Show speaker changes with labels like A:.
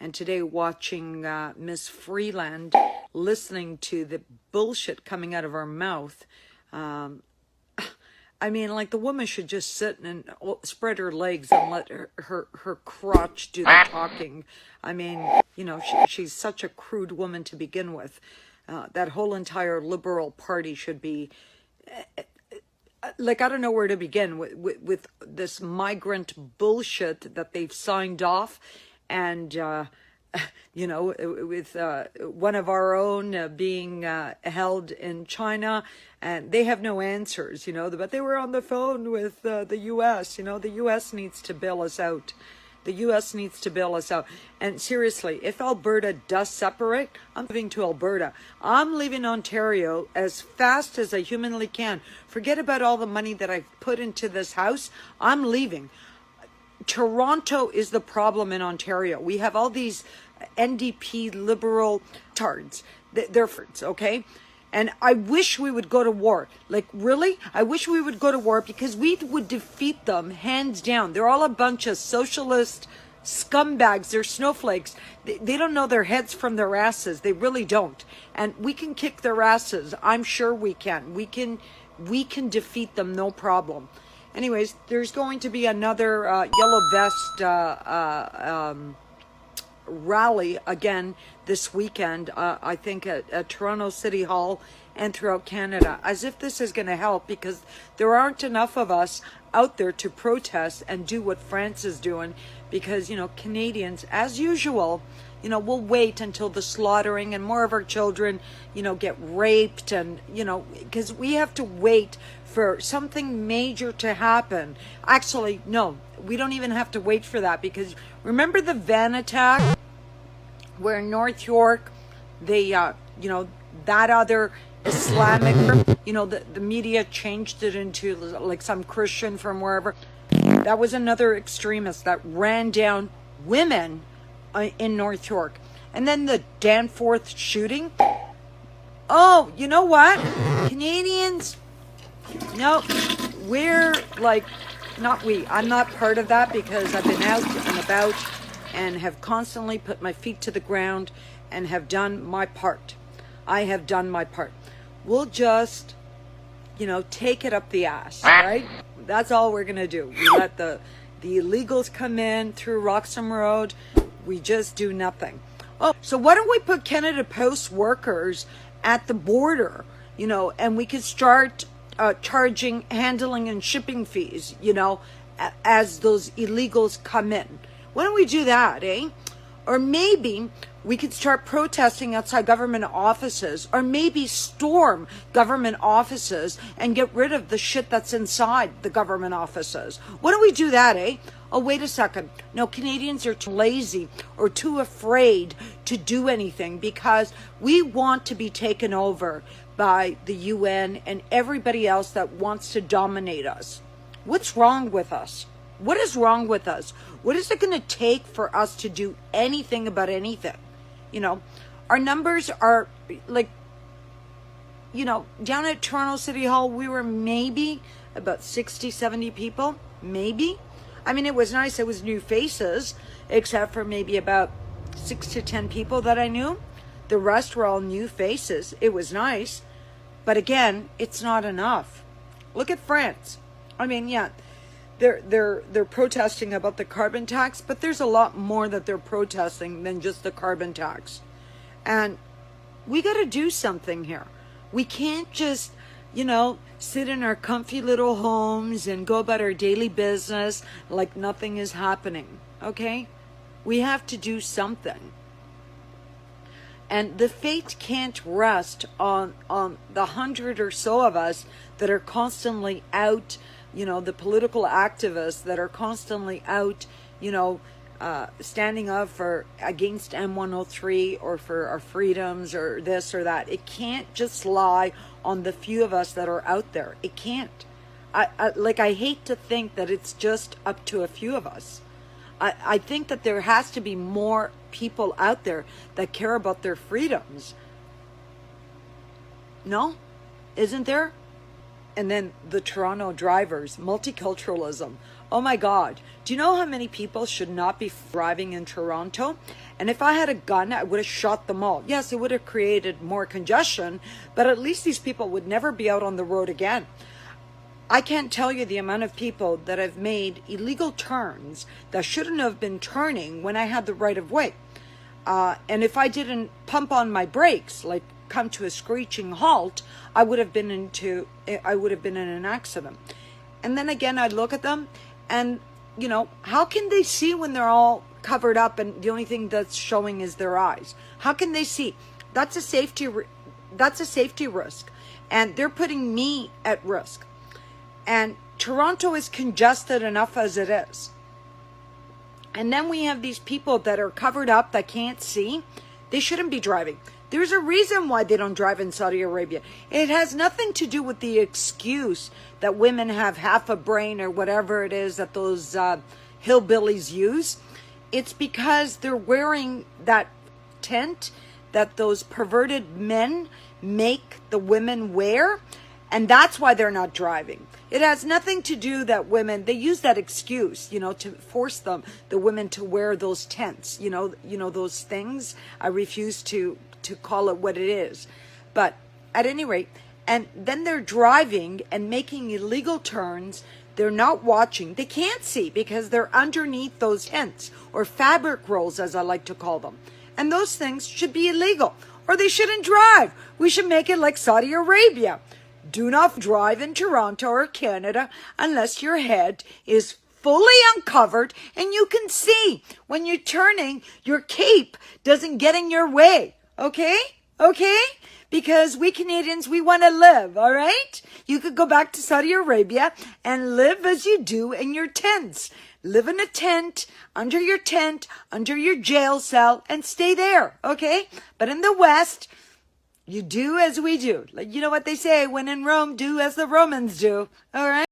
A: and today watching Miss Freeland listening to the bullshit coming out of her mouth. I mean, like, the woman should just sit and spread her legs and let her crotch do the talking. I mean, you know, she's such a crude woman to begin with. That whole entire Liberal Party should be, like, I don't know where to begin with this migrant bullshit that they've signed off. And, you know, with one of our own being held in China, and they have no answers, you know, but they were on the phone with the U.S., you know, the U.S. needs to bail us out. The U.S. needs to bail us out. And seriously, if Alberta does separate, I'm moving to Alberta. I'm leaving Ontario as fast as I humanly can. Forget about all the money that I've put into this house. I'm leaving. Toronto is the problem in Ontario. We have all these NDP liberal tards. They're friends, okay? And I wish we would go to war. Like, really? I wish we would go to war because we would defeat them hands down. They're all a bunch of socialist scumbags. They're snowflakes. They don't know their heads from their asses. They really don't. And we can kick their asses. I'm sure we can. We can defeat them, no problem. Anyways, there's going to be another Yellow Vest rally again this weekend, I think at Toronto City Hall and throughout Canada, as if this is going to help, because there aren't enough of us out there to protest and do what France is doing, because, you know, Canadians, as usual, you know, we'll wait until the slaughtering and more of our children, you know, get raped, and, you know, because we have to wait for something major to happen. Actually, no, we don't even have to wait for that, because remember the van attack where in North York, they, you know, that other Islamic group, you know, the media changed it into like some Christian from wherever. That was another extremist that ran down women in North York. And then the Danforth shooting. Oh, you know what? Canadians, no, we're like, not we. I'm not part of that because I've been out and about and have constantly put my feet to the ground and have done my part. I have done my part. We'll just, you know, take it up the ass, right? That's all we're going to do. We let the illegals come in through Roxham Road. We just do nothing. Oh, so why don't we put Canada Post workers at the border, you know, and we could start charging handling and shipping fees, you know, as those illegals come in. Why don't we do that, eh? Or maybe we could start protesting outside government offices, or maybe storm government offices and get rid of the shit that's inside the government offices. Why don't we do that, eh? Oh, wait a second. No, Canadians are too lazy or too afraid to do anything because we want to be taken over by the UN and everybody else that wants to dominate us. What's wrong with us? What is wrong with us? What is it going to take for us to do anything about anything? You know, our numbers are like, you know, down at Toronto City Hall, we were maybe about 60, 70 people, maybe. I mean, it was nice. It was new faces, except for maybe about 6 to 10 people that I knew. The rest were all new faces. It was nice. But again, it's not enough. Look at France. I mean, yeah, they're protesting about the carbon tax, but there's a lot more that they're protesting than just the carbon tax. And we got to do something here. We can't just, you know, sit in our comfy little homes and go about our daily business like nothing is happening, okay? We have to do something. And the fate can't rest on the 100 or so of us that are constantly out, you know, the political activists that are constantly out, you know, standing up against M103 or for our freedoms or this or that. It can't just lie on the few of us that are out there. It can't. I hate to think that it's just up to a few of us. I think that there has to be more people out there that care about their freedoms. No? Isn't there? And then the Toronto drivers, multiculturalism. Oh my God. Do you know how many people should not be driving in Toronto? And if I had a gun, I would have shot them all. Yes, it would have created more congestion, but at least these people would never be out on the road again. I can't tell you the amount of people that have made illegal turns that shouldn't have been turning when I had the right of way. And if I didn't pump on my brakes, like come to a screeching halt, I would have been in an accident. And then again, I look at them and, you know, how can they see when they're all covered up and the only thing that's showing is their eyes? How can they see? That's a safety risk. And they're putting me at risk. And Toronto is congested enough as it is. And then we have these people that are covered up that can't see. They shouldn't be driving. There's a reason why they don't drive in Saudi Arabia. It has nothing to do with the excuse that women have half a brain or whatever it is that those hillbillies use. It's because they're wearing that tent that those perverted men make the women wear. And that's why they're not driving. It has nothing to do that women, they use that excuse, you know, to force the women to wear those tents, you know, those things. I refuse to call it what it is. But at any rate, and then they're driving and making illegal turns. They're not watching. They can't see because they're underneath those tents or fabric rolls, as I like to call them. And those things should be illegal or they shouldn't drive. We should make it like Saudi Arabia. Do not drive in Toronto or Canada unless your head is fully uncovered and you can see. When you're turning, your cape doesn't get in your way. Okay? Okay? Because we Canadians, we want to live, all right? You could go back to Saudi Arabia and live as you do in your tents. Live in a tent, under your jail cell, and stay there, okay? But in the West, you do as we do. Like, you know what they say, when in Rome, do as the Romans do. All right?